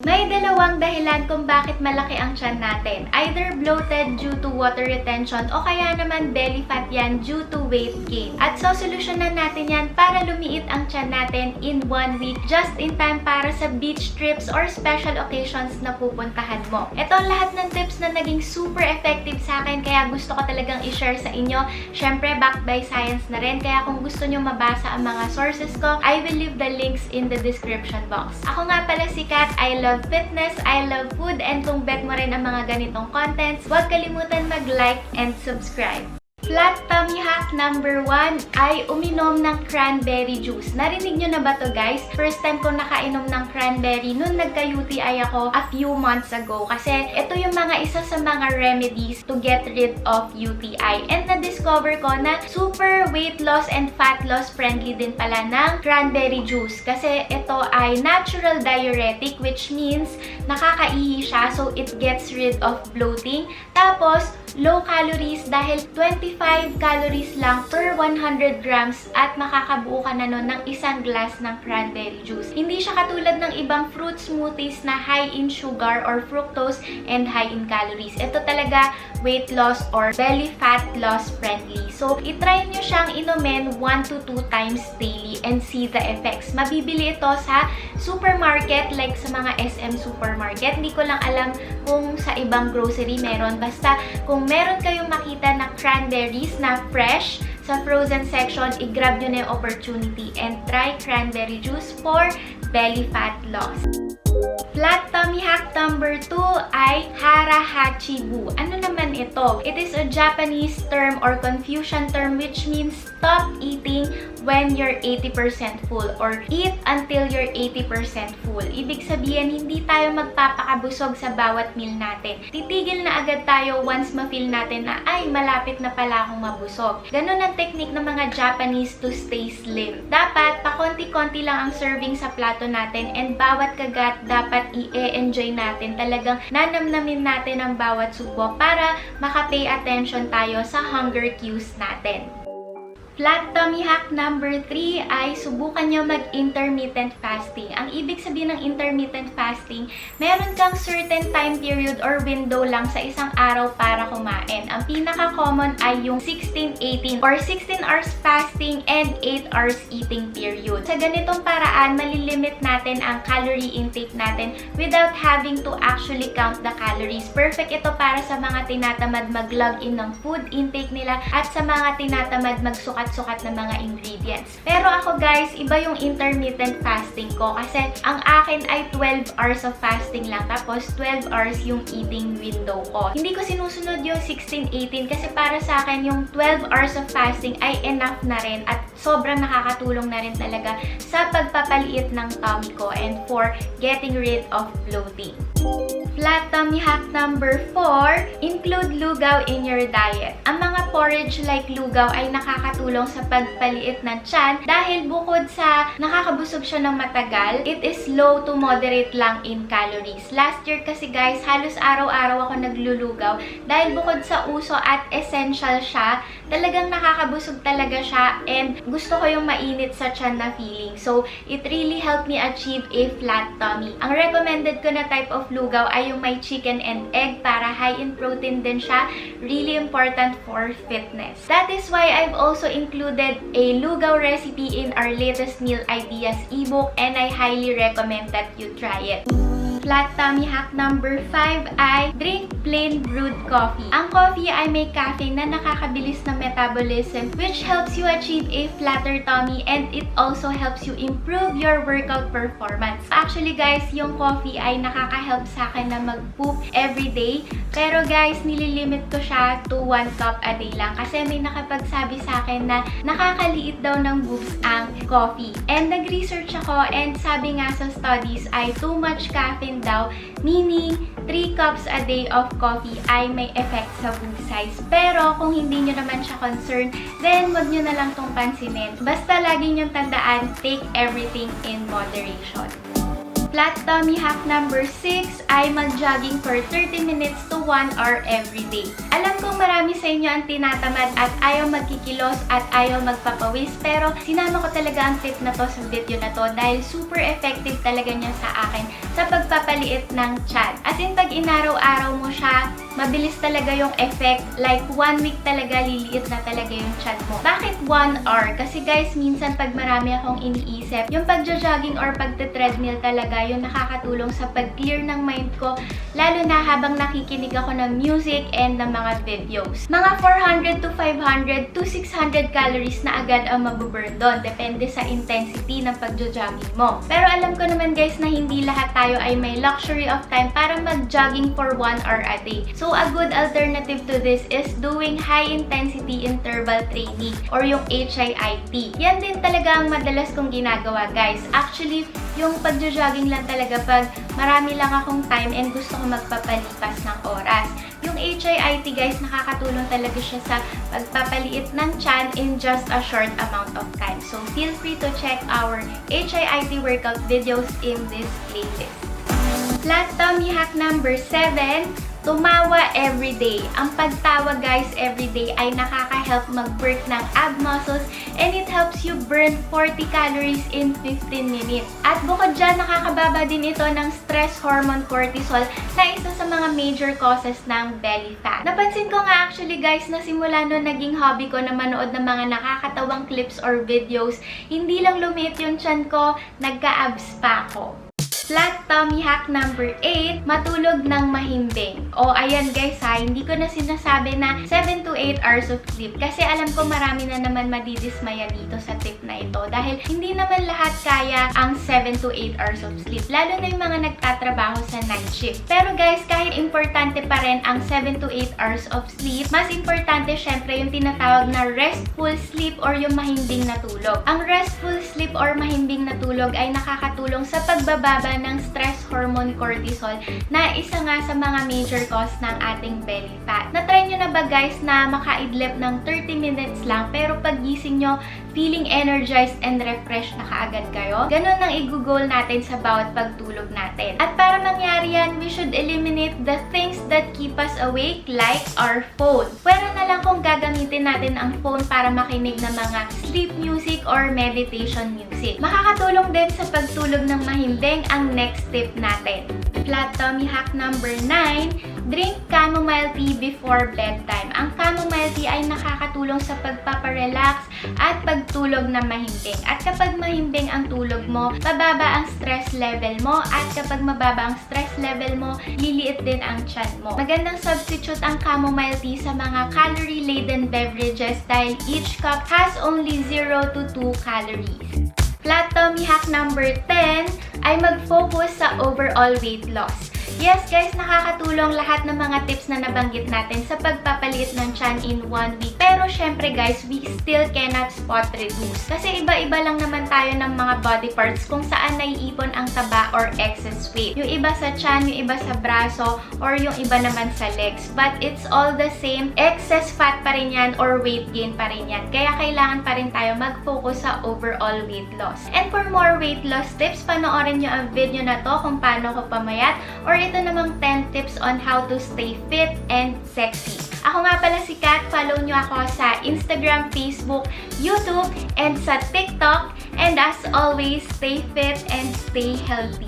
May dalawang dahilan kung bakit malaki ang tiyan natin. Either bloated due to water retention o kaya naman belly fat yan due to weight gain. At sosolusyonan natin yan para lumiit ang tiyan natin in 1 week just in time para sa beach trips or special occasions na pupuntahan mo. Ito ang lahat ng tips na naging super effective sa akin kaya gusto ko talagang i-share sa inyo. Syempre, backed by science na rin. Kaya kung gusto nyo mabasa ang mga sources ko, I will leave the links in the description box. Ako nga pala si Kat. I love fitness, I love food, and kung bet mo rin ang mga ganitong contents, huwag kalimutan mag-like and subscribe. Flat tummy hack number 1 ay uminom ng cranberry juice. Narinig nyo na ba to guys? First time ko nakainom ng cranberry nung nagka-UTI ako a few months ago. Kasi ito yung mga isa sa mga remedies to get rid of UTI. And na-discover ko na super weight loss and fat loss friendly din pala ng cranberry juice. Kasi ito ay natural diuretic which means nakakaihi siya so it gets rid of bloating. Tapos, low calories dahil 25 calories lang per 100 grams at makakabuo ka na nun ng isang glass ng cranberry juice. Hindi siya katulad ng ibang fruit smoothies na high in sugar or fructose and high in calories. Ito talaga weight loss or belly fat loss friendly. So, itry nyo siyang inumin 1 to 2 times daily and see the effects. Mabibili ito sa supermarket like sa mga SM supermarket. Hindi ko lang alam kung sa ibang grocery meron. Basta kung meron kayong makita na cranberries na fresh sa frozen section, i-grab nyo na yung opportunity and try cranberry juice for belly fat loss. Flat tummy hack number 2 ay Hara Hachibu. Ano naman ito? It is a Japanese term or Confucian term which means stop eating when you're 80% full or eat until you're 80% full. Ibig sabihin, hindi tayo magpapakabusog sa bawat meal natin. Titigil na agad tayo once ma-feel natin na ay, malapit na pala akong mabusog. Ganun ang technique ng mga Japanese to stay slim. Dapat, pakonti-konti lang ang serving sa plato natin and bawat kagat dapat i-enjoy natin. Talagang nanamnamin natin ang bawat subok para maka-pay attention tayo sa hunger cues natin. Flat tummy hack number 3 ay subukan nyo mag-intermittent fasting. Ang ibig sabihin ng intermittent fasting, meron kang certain time period or window lang sa isang araw para kumain. Ang pinaka-common ay yung 16-18 or 16 hours fasting and 8 hours eating period. Sa ganitong paraan, malilimit natin ang calorie intake natin without having to actually count the calories. Perfect ito para sa mga tinatamad mag-log in ng food intake nila at sa mga tinatamad magsukat na mga ingredients. Pero ako guys, iba yung intermittent fasting ko kasi ang akin ay 12 hours of fasting lang tapos 12 hours yung eating window ko. Hindi ko sinusunod yung 16-18 kasi para sa akin yung 12 hours of fasting ay enough na rin at sobrang nakakatulong na rin talaga sa pagpapaliit ng tummy ko and for getting rid of bloating. Flat tummy hack number 4, include lugaw in your diet. Ang mga porridge like lugaw ay nakakatulong sa pagpaliit ng tiyan dahil bukod sa nakakabusog siya ng matagal, it is low to moderate lang in calories. Last year kasi guys, halos araw-araw ako naglulugaw dahil bukod sa uso at essential siya, talagang nakakabusog talaga siya and gusto ko yung mainit sa tiyan na feeling. So, it really helped me achieve a flat tummy. Ang recommended ko na type of lugaw ay yung may chicken and egg para high in protein din siya. Really important for fitness. That is why I've also included a lugaw recipe in our latest meal ideas ebook and I highly recommend that you try it. Flat tummy hack number 5 ay drink plain brewed coffee. Ang coffee ay may caffeine na nakakabilis ng metabolism which helps you achieve a flatter tummy and it also helps you improve your workout performance. Actually guys, yung coffee ay nakaka-help sa akin na mag-poop everyday. Pero guys, nililimit ko siya to 1 cup a day lang kasi may nakapagsabi sa akin na nakakaliit daw ng boobs ang coffee. And nag-research ako and sabi nga sa studies ay too much caffeine daw, meaning 3 cups a day of coffee ay may effect sa boob size. Pero kung hindi nyo naman siya concern, then wag nyo na lang tong pansinin. Basta lagi nyong tandaan, take everything in moderation. Flat tummy hack number 6 ay mag-jogging for 30 minutes to 1 hour every day. Alam kong marami sa inyo ang tinatamad at ayaw magkikilos at ayaw magpapawis, pero sinama ko talaga ang tip na to sa video na to dahil super effective talaga niya sa akin sa pagpapaliit ng tiyan. As in, pag inaraw-araw mo siya, mabilis talaga yung effect. Like 1 week talaga, liliit na talaga yung tiyan mo. Bakit 1 hour? Kasi guys, minsan pag marami akong iniisip, yung pagja-jogging or pagte-treadmill talaga yung nakakatulong sa pag-clear ng mind ko, lalo na habang nakikinig ako ng music and ng mga videos. Mga 400 to 500 to 600 calories na agad ang mabuburn doon. Depende sa intensity ng pagja-jogging mo. Pero alam ko naman guys na hindi lahat tayo ay may luxury of time para mag-jogging for 1 hour a day. So a good alternative to this is doing high intensity interval training or yung HIIT. Yan din talaga ang madalas kong ginagawa guys. Actually, yung pagja-jogging lang talaga pag marami lang akong time and gusto ko magpapalipas ng oras. Yung HIIT guys, nakakatulong talaga siya sa pagpapaliit ng tiyan in just a short amount of time. So feel free to check our HIIT workout videos in this playlist. Flat tummy hack number 7, tumawa everyday. Ang pagtawa guys everyday ay nakaka-help mag-work ng ab muscles and it helps you burn 40 calories in 15 minutes. At bukod dyan, nakakababa din ito ng stress hormone cortisol na isa sa mga major causes ng belly fat. Napansin ko nga actually guys na simula nung naging hobby ko na manood ng mga nakakatawang clips or videos, hindi lang lumiit yung tiyan ko, nagka-abs pa ako. Flat tummy hack number 8, matulog ng mahimbing. O ayan guys ha, hindi ko na sinasabi na 7 to 8 hours of sleep kasi alam ko marami na naman madidismaya dito sa tip na ito dahil hindi naman lahat kaya ang 7 to 8 hours of sleep, lalo na yung mga nagtatrabaho sa night shift. Pero guys, kahit importante pa rin ang 7 to 8 hours of sleep, mas importante syempre yung tinatawag na restful sleep or yung mahimbing na tulog. Ang restful sleep or mahimbing na tulog ay nakakatulong sa pagbababa ng stress hormone cortisol na isa nga sa mga major cause ng ating belly fat. Na-try nyo na ba guys na makaidlip ng 30 minutes lang pero paggising nyo, feeling energized and refreshed na kaagad kayo? Ganon ang i-goal natin sa bawat pagtulog natin. At para mangyari yan, we should eliminate the things that keep us awake like our phone. Pwera na lang kung gagamitin natin ang phone para makinig ng mga sleep music or meditation music. Makakatulong din sa pagtulog ng mahimbing ang next tip natin. Flat tummy hack number 9, drink chamomile tea before bedtime. Ang chamomile tea ay nakakatulong sa pagpaparelax at pagtulog na mahimbing. At kapag mahimbing ang tulog mo, mababa ang stress level mo at kapag mababa ang stress level mo, liliit din ang tiyan mo. Magandang substitute ang chamomile tea sa mga calorie-laden beverages dahil each cup has only 0 to 2 calories. Flat tummy hack number 10 ay mag-focus sa overall weight loss. Yes guys, nakakatulong lahat ng mga tips na nabanggit natin sa pagpapaliit ng tiyan in 1 week. Pero syempre guys, we still cannot spot reduce. Kasi iba-iba lang naman tayo ng mga body parts kung saan naiipon ang taba or excess weight. Yung iba sa tiyan, yung iba sa braso, or yung iba naman sa legs. But it's all the same, excess fat pa rin yan or weight gain pa rin yan. Kaya kailangan pa rin tayo mag-focus sa overall weight loss. And for more weight loss tips, panoorin nyo ang video na to kung paano ko pamayat or ito namang 10 tips on how to stay fit and sexy. Ako nga pala si Kat. Follow nyo ako sa Instagram, Facebook, YouTube, and sa TikTok. And as always, stay fit and stay healthy.